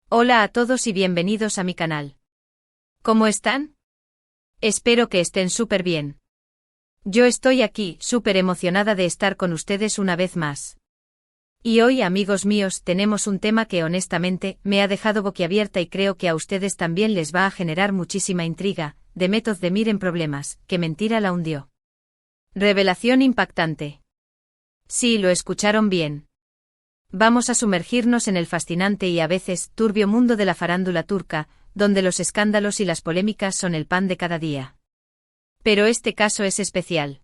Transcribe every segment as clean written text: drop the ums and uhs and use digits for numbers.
Hola a todos y bienvenidos a mi canal. ¿Cómo están? Espero que estén súper bien. Yo estoy aquí, súper emocionada de estar con ustedes una vez más. Y hoy, amigos míos, tenemos un tema que honestamente me ha dejado boquiabierta y creo que a ustedes también les va a generar muchísima intriga. Demet Özdemir en problemas, ¿qué mentira la hundió? Revelación impactante. Sí, lo escucharon bien. Vamos a sumergirnos en el fascinante y a veces turbio mundo de la farándula turca, donde los escándalos y las polémicas son el pan de cada día. Pero este caso es especial.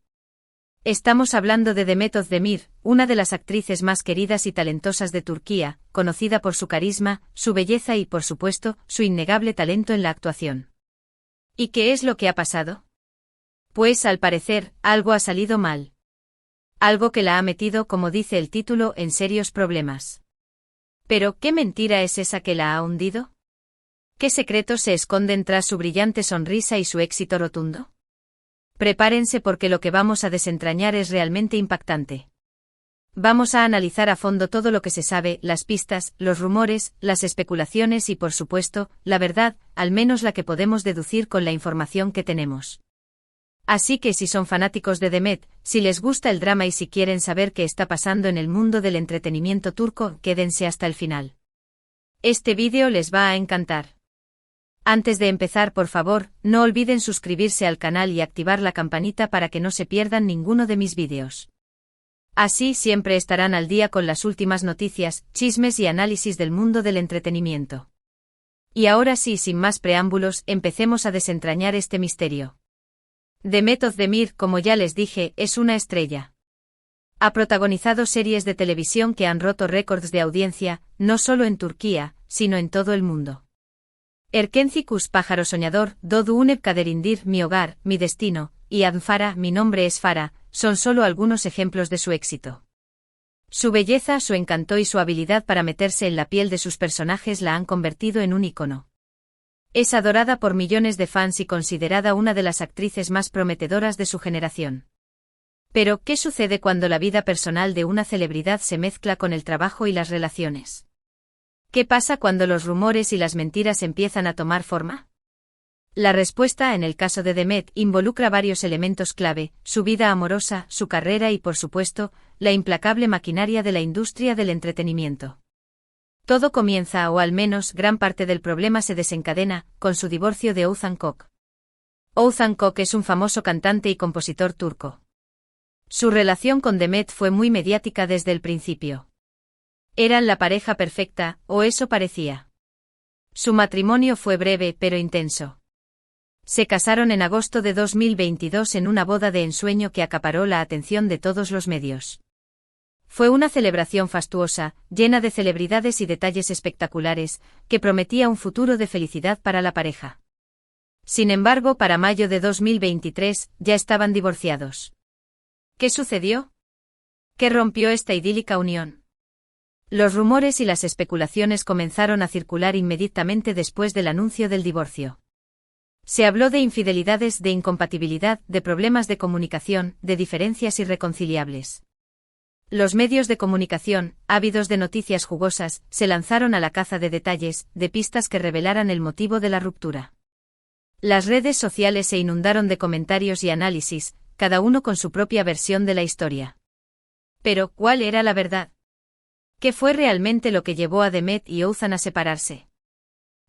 Estamos hablando de Demet Özdemir, una de las actrices más queridas y talentosas de Turquía, conocida por su carisma, su belleza y, por supuesto, su innegable talento en la actuación. ¿Y qué es lo que ha pasado? Pues, al parecer, algo ha salido mal. Algo que la ha metido, como dice el título, en serios problemas. Pero, ¿qué mentira es esa que la ha hundido? ¿Qué secretos se esconden tras su brillante sonrisa y su éxito rotundo? Prepárense porque lo que vamos a desentrañar es realmente impactante. Vamos a analizar a fondo todo lo que se sabe, las pistas, los rumores, las especulaciones y, por supuesto, la verdad, al menos la que podemos deducir con la información que tenemos. Así que si son fanáticos de Demet, si les gusta el drama y si quieren saber qué está pasando en el mundo del entretenimiento turco, quédense hasta el final. Este vídeo les va a encantar. Antes de empezar, por favor, no olviden suscribirse al canal y activar la campanita para que no se pierdan ninguno de mis vídeos. Así siempre estarán al día con las últimas noticias, chismes y análisis del mundo del entretenimiento. Y ahora sí, sin más preámbulos, empecemos a desentrañar este misterio. Demet Özdemir, como ya les dije, es una estrella. Ha protagonizado series de televisión que han roto récords de audiencia, no solo en Turquía, sino en todo el mundo. Erkenci pájaro soñador, Doğu Unep Kaderindir, Mi hogar, mi destino, y Adnfara, mi nombre es Farah, son solo algunos ejemplos de su éxito. Su belleza, su encanto y su habilidad para meterse en la piel de sus personajes la han convertido en un ícono. Es adorada por millones de fans y considerada una de las actrices más prometedoras de su generación. Pero, ¿qué sucede cuando la vida personal de una celebridad se mezcla con el trabajo y las relaciones? ¿Qué pasa cuando los rumores y las mentiras empiezan a tomar forma? La respuesta en el caso de Demet involucra varios elementos clave: su vida amorosa, su carrera y, por supuesto, la implacable maquinaria de la industria del entretenimiento. Todo comienza, o al menos gran parte del problema se desencadena, con su divorcio de Oğuzhan Koç. Oğuzhan Koç es un famoso cantante y compositor turco. Su relación con Demet fue muy mediática desde el principio. Eran la pareja perfecta, o eso parecía. Su matrimonio fue breve pero intenso. Se casaron en agosto de 2022 en una boda de ensueño que acaparó la atención de todos los medios. Fue una celebración fastuosa, llena de celebridades y detalles espectaculares, que prometía un futuro de felicidad para la pareja. Sin embargo, para mayo de 2023, ya estaban divorciados. ¿Qué sucedió? ¿Qué rompió esta idílica unión? Los rumores y las especulaciones comenzaron a circular inmediatamente después del anuncio del divorcio. Se habló de infidelidades, de incompatibilidad, de problemas de comunicación, de diferencias irreconciliables. Los medios de comunicación, ávidos de noticias jugosas, se lanzaron a la caza de detalles, de pistas que revelaran el motivo de la ruptura. Las redes sociales se inundaron de comentarios y análisis, cada uno con su propia versión de la historia. Pero, ¿cuál era la verdad? ¿Qué fue realmente lo que llevó a Demet y Oğuzhan a separarse?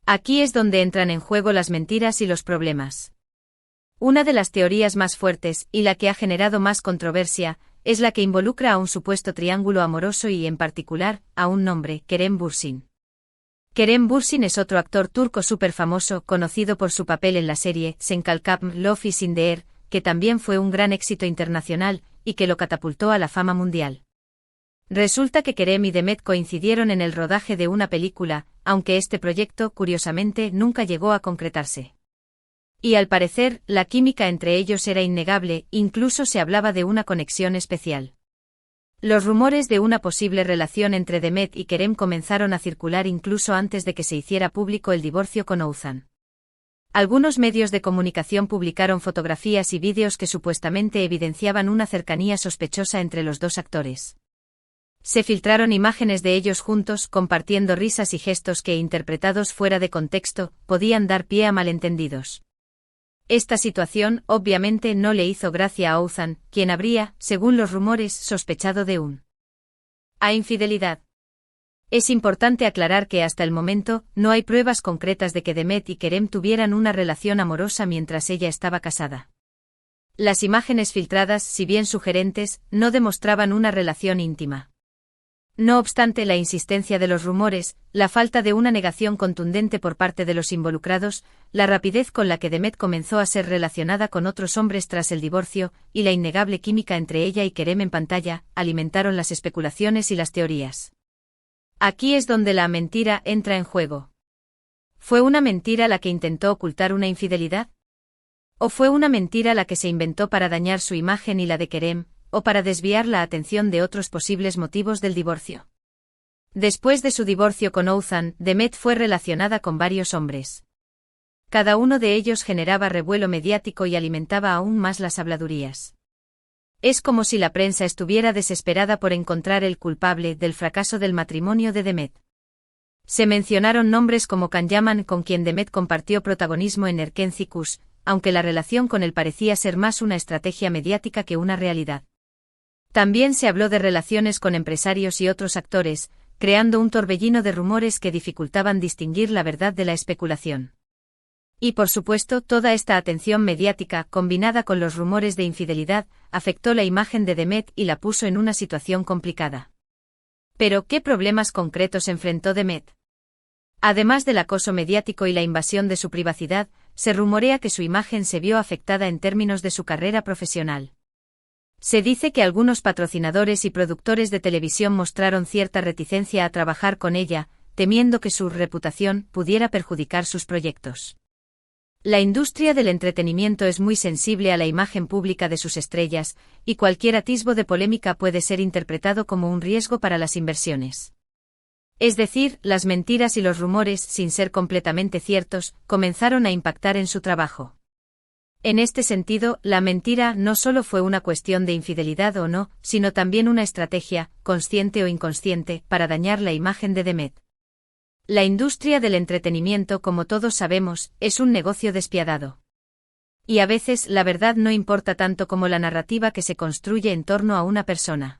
Aquí es donde entran en juego las mentiras y los problemas. Una de las teorías más fuertes, y la que ha generado más controversia, es la que involucra a un supuesto triángulo amoroso y, en particular, a un nombre, Kerem Bürsin. Kerem Bürsin es otro actor turco súper famoso, conocido por su papel en la serie Sen Kalkam, Love is in the Air, que también fue un gran éxito internacional, y que lo catapultó a la fama mundial. Resulta que Kerem y Demet coincidieron en el rodaje de una película, aunque este proyecto, curiosamente, nunca llegó a concretarse. Y al parecer, la química entre ellos era innegable, incluso se hablaba de una conexión especial. Los rumores de una posible relación entre Demet y Kerem comenzaron a circular incluso antes de que se hiciera público el divorcio con Oğuzhan. Algunos medios de comunicación publicaron fotografías y vídeos que supuestamente evidenciaban una cercanía sospechosa entre los dos actores. Se filtraron imágenes de ellos juntos compartiendo risas y gestos que, interpretados fuera de contexto, podían dar pie a malentendidos. Esta situación, obviamente, no le hizo gracia a Ouzhan, quien habría, según los rumores, sospechado de una infidelidad. Es importante aclarar que hasta el momento, no hay pruebas concretas de que Demet y Kerem tuvieran una relación amorosa mientras ella estaba casada. Las imágenes filtradas, si bien sugerentes, no demostraban una relación íntima. No obstante la insistencia de los rumores, la falta de una negación contundente por parte de los involucrados, la rapidez con la que Demet comenzó a ser relacionada con otros hombres tras el divorcio, y la innegable química entre ella y Kerem en pantalla, alimentaron las especulaciones y las teorías. Aquí es donde la mentira entra en juego. ¿Fue una mentira la que intentó ocultar una infidelidad? ¿O fue una mentira la que se inventó para dañar su imagen y la de Kerem, o para desviar la atención de otros posibles motivos del divorcio? Después de su divorcio con Ouzhan, Demet fue relacionada con varios hombres. Cada uno de ellos generaba revuelo mediático y alimentaba aún más las habladurías. Es como si la prensa estuviera desesperada por encontrar el culpable del fracaso del matrimonio de Demet. Se mencionaron nombres como Can Yaman, con quien Demet compartió protagonismo en Erken Cikus, aunque la relación con él parecía ser más una estrategia mediática que una realidad. También se habló de relaciones con empresarios y otros actores, creando un torbellino de rumores que dificultaban distinguir la verdad de la especulación. Y por supuesto, toda esta atención mediática, combinada con los rumores de infidelidad, afectó la imagen de Demet y la puso en una situación complicada. Pero, ¿qué problemas concretos enfrentó Demet? Además del acoso mediático y la invasión de su privacidad, se rumorea que su imagen se vio afectada en términos de su carrera profesional. Se dice que algunos patrocinadores y productores de televisión mostraron cierta reticencia a trabajar con ella, temiendo que su reputación pudiera perjudicar sus proyectos. La industria del entretenimiento es muy sensible a la imagen pública de sus estrellas, y cualquier atisbo de polémica puede ser interpretado como un riesgo para las inversiones. Es decir, las mentiras y los rumores, sin ser completamente ciertos, comenzaron a impactar en su trabajo. En este sentido, la mentira no solo fue una cuestión de infidelidad o no, sino también una estrategia, consciente o inconsciente, para dañar la imagen de Demet. La industria del entretenimiento, como todos sabemos, es un negocio despiadado. Y a veces la verdad no importa tanto como la narrativa que se construye en torno a una persona.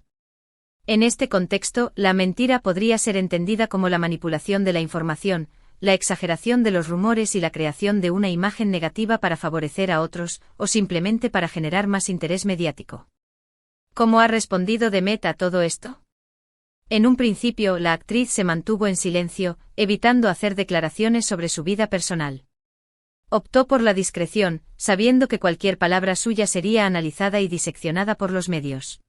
En este contexto, la mentira podría ser entendida como la manipulación de la información, la exageración de los rumores y la creación de una imagen negativa para favorecer a otros, o simplemente para generar más interés mediático. ¿Cómo ha respondido Demet a todo esto? En un principio, la actriz se mantuvo en silencio, evitando hacer declaraciones sobre su vida personal. Optó por la discreción, sabiendo que cualquier palabra suya sería analizada y diseccionada por los medios.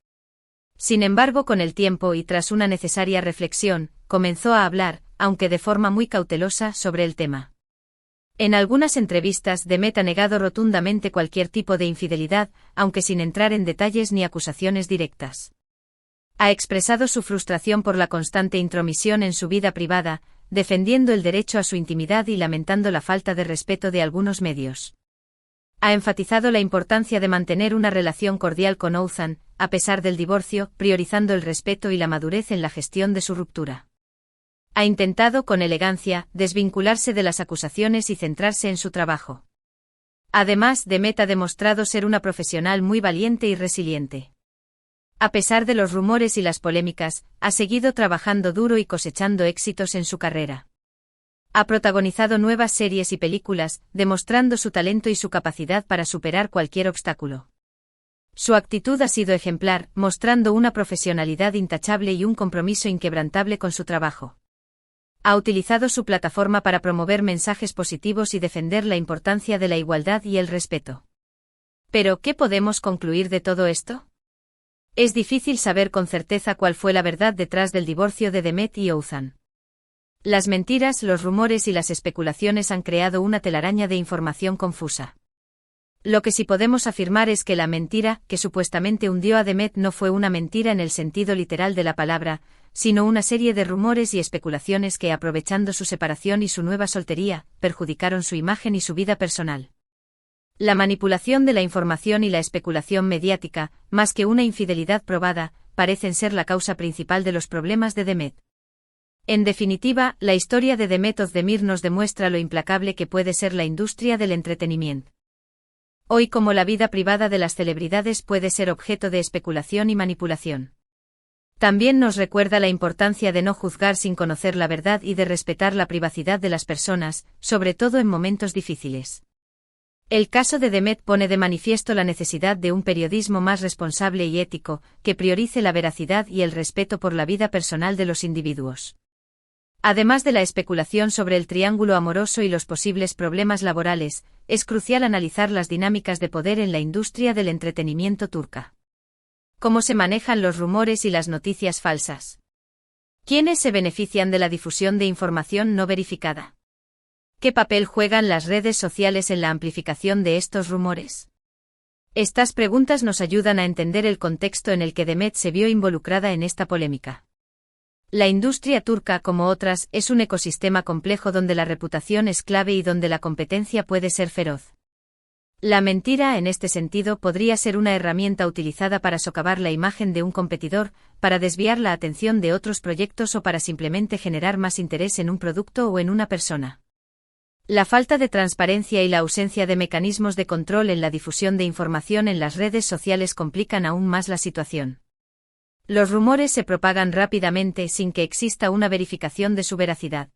Sin embargo, con el tiempo y tras una necesaria reflexión, comenzó a hablar, aunque de forma muy cautelosa, sobre el tema. En algunas entrevistas, Demet ha negado rotundamente cualquier tipo de infidelidad, aunque sin entrar en detalles ni acusaciones directas. Ha expresado su frustración por la constante intromisión en su vida privada, defendiendo el derecho a su intimidad y lamentando la falta de respeto de algunos medios. Ha enfatizado la importancia de mantener una relación cordial con Ouzhan, a pesar del divorcio, priorizando el respeto y la madurez en la gestión de su ruptura. Ha intentado, con elegancia, desvincularse de las acusaciones y centrarse en su trabajo. Además, Demet ha demostrado ser una profesional muy valiente y resiliente. A pesar de los rumores y las polémicas, ha seguido trabajando duro y cosechando éxitos en su carrera. Ha protagonizado nuevas series y películas, demostrando su talento y su capacidad para superar cualquier obstáculo. Su actitud ha sido ejemplar, mostrando una profesionalidad intachable y un compromiso inquebrantable con su trabajo. Ha utilizado su plataforma para promover mensajes positivos y defender la importancia de la igualdad y el respeto. Pero, ¿qué podemos concluir de todo esto? Es difícil saber con certeza cuál fue la verdad detrás del divorcio de Demet y Ouzhan. Las mentiras, los rumores y las especulaciones han creado una telaraña de información confusa. Lo que sí podemos afirmar es que la mentira, que supuestamente hundió a Demet, no fue una mentira en el sentido literal de la palabra, sino una serie de rumores y especulaciones que, aprovechando su separación y su nueva soltería, perjudicaron su imagen y su vida personal. La manipulación de la información y la especulación mediática, más que una infidelidad probada, parecen ser la causa principal de los problemas de Demet. En definitiva, la historia de Demet Özdemir nos demuestra lo implacable que puede ser la industria del entretenimiento. Hoy, como la vida privada de las celebridades puede ser objeto de especulación y manipulación. También nos recuerda la importancia de no juzgar sin conocer la verdad y de respetar la privacidad de las personas, sobre todo en momentos difíciles. El caso de Demet pone de manifiesto la necesidad de un periodismo más responsable y ético, que priorice la veracidad y el respeto por la vida personal de los individuos. Además de la especulación sobre el triángulo amoroso y los posibles problemas laborales, es crucial analizar las dinámicas de poder en la industria del entretenimiento turca. ¿Cómo se manejan los rumores y las noticias falsas? ¿Quiénes se benefician de la difusión de información no verificada? ¿Qué papel juegan las redes sociales en la amplificación de estos rumores? Estas preguntas nos ayudan a entender el contexto en el que Demet se vio involucrada en esta polémica. La industria turca, como otras, es un ecosistema complejo donde la reputación es clave y donde la competencia puede ser feroz. La mentira, en este sentido, podría ser una herramienta utilizada para socavar la imagen de un competidor, para desviar la atención de otros proyectos o para simplemente generar más interés en un producto o en una persona. La falta de transparencia y la ausencia de mecanismos de control en la difusión de información en las redes sociales complican aún más la situación. Los rumores se propagan rápidamente sin que exista una verificación de su veracidad.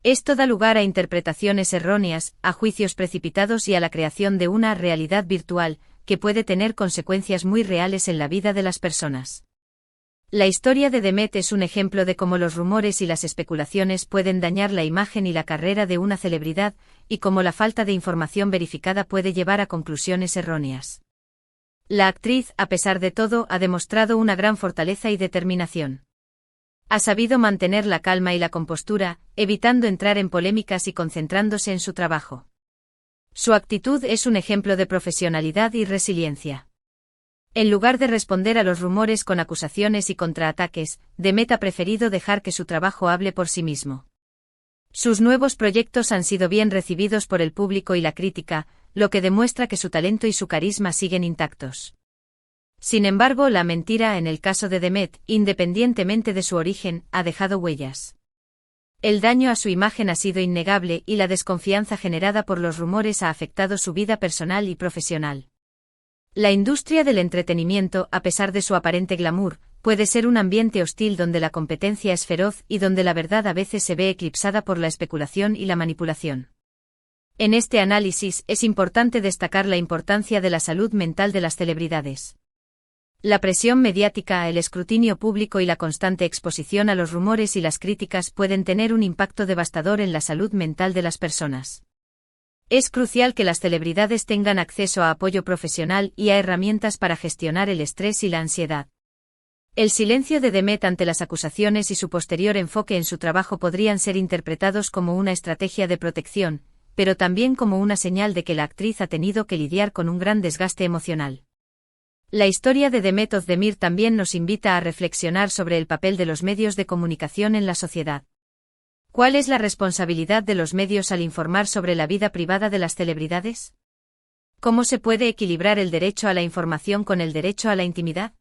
Esto da lugar a interpretaciones erróneas, a juicios precipitados y a la creación de una realidad virtual, que puede tener consecuencias muy reales en la vida de las personas. La historia de Demet es un ejemplo de cómo los rumores y las especulaciones pueden dañar la imagen y la carrera de una celebridad, y cómo la falta de información verificada puede llevar a conclusiones erróneas. La actriz, a pesar de todo, ha demostrado una gran fortaleza y determinación. Ha sabido mantener la calma y la compostura, evitando entrar en polémicas y concentrándose en su trabajo. Su actitud es un ejemplo de profesionalidad y resiliencia. En lugar de responder a los rumores con acusaciones y contraataques, Demet ha preferido dejar que su trabajo hable por sí mismo. Sus nuevos proyectos han sido bien recibidos por el público y la crítica, lo que demuestra que su talento y su carisma siguen intactos. Sin embargo, la mentira en el caso de Demet, independientemente de su origen, ha dejado huellas. El daño a su imagen ha sido innegable y la desconfianza generada por los rumores ha afectado su vida personal y profesional. La industria del entretenimiento, a pesar de su aparente glamour, puede ser un ambiente hostil donde la competencia es feroz y donde la verdad a veces se ve eclipsada por la especulación y la manipulación. En este análisis es importante destacar la importancia de la salud mental de las celebridades. La presión mediática, el escrutinio público y la constante exposición a los rumores y las críticas pueden tener un impacto devastador en la salud mental de las personas. Es crucial que las celebridades tengan acceso a apoyo profesional y a herramientas para gestionar el estrés y la ansiedad. El silencio de Demet ante las acusaciones y su posterior enfoque en su trabajo podrían ser interpretados como una estrategia de protección, pero también como una señal de que la actriz ha tenido que lidiar con un gran desgaste emocional. La historia de Demet Özdemir también nos invita a reflexionar sobre el papel de los medios de comunicación en la sociedad. ¿Cuál es la responsabilidad de los medios al informar sobre la vida privada de las celebridades? ¿Cómo se puede equilibrar el derecho a la información con el derecho a la intimidad?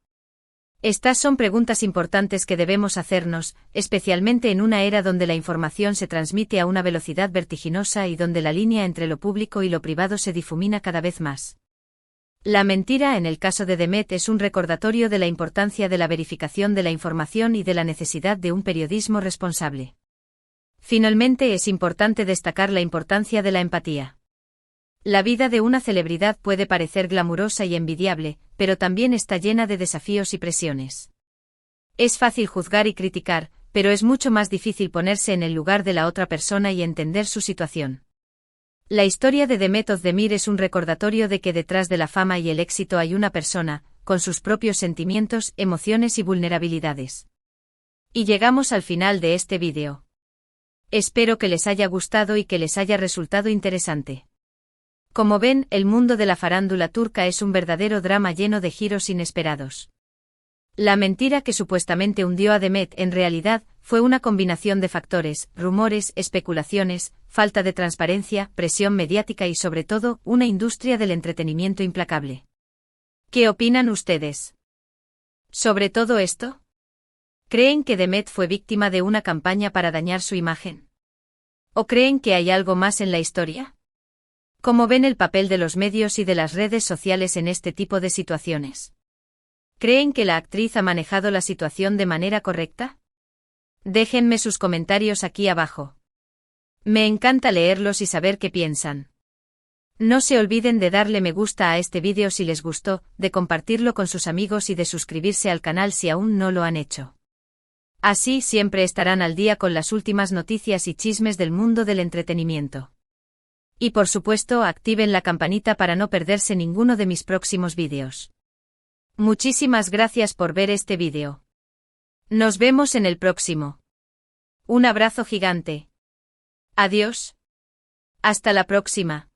Estas son preguntas importantes que debemos hacernos, especialmente en una era donde la información se transmite a una velocidad vertiginosa y donde la línea entre lo público y lo privado se difumina cada vez más. La mentira en el caso de Demet es un recordatorio de la importancia de la verificación de la información y de la necesidad de un periodismo responsable. Finalmente, es importante destacar la importancia de la empatía. La vida de una celebridad puede parecer glamurosa y envidiable, pero también está llena de desafíos y presiones. Es fácil juzgar y criticar, pero es mucho más difícil ponerse en el lugar de la otra persona y entender su situación. La historia de Demet Özdemir es un recordatorio de que detrás de la fama y el éxito hay una persona, con sus propios sentimientos, emociones y vulnerabilidades. Y llegamos al final de este vídeo. Espero que les haya gustado y que les haya resultado interesante. Como ven, el mundo de la farándula turca es un verdadero drama lleno de giros inesperados. La mentira que supuestamente hundió a Demet en realidad fue una combinación de factores: rumores, especulaciones, falta de transparencia, presión mediática y sobre todo, una industria del entretenimiento implacable. ¿Qué opinan ustedes? Sobre todo esto, ¿creen que Demet fue víctima de una campaña para dañar su imagen? ¿O creen que hay algo más en la historia? ¿Cómo ven el papel de los medios y de las redes sociales en este tipo de situaciones? ¿Creen que la actriz ha manejado la situación de manera correcta? Déjenme sus comentarios aquí abajo. Me encanta leerlos y saber qué piensan. No se olviden de darle me gusta a este vídeo si les gustó, de compartirlo con sus amigos y de suscribirse al canal si aún no lo han hecho. Así siempre estarán al día con las últimas noticias y chismes del mundo del entretenimiento. Y por supuesto activen la campanita para no perderse ninguno de mis próximos vídeos. Muchísimas gracias por ver este vídeo. Nos vemos en el próximo. Un abrazo gigante. Adiós. Hasta la próxima.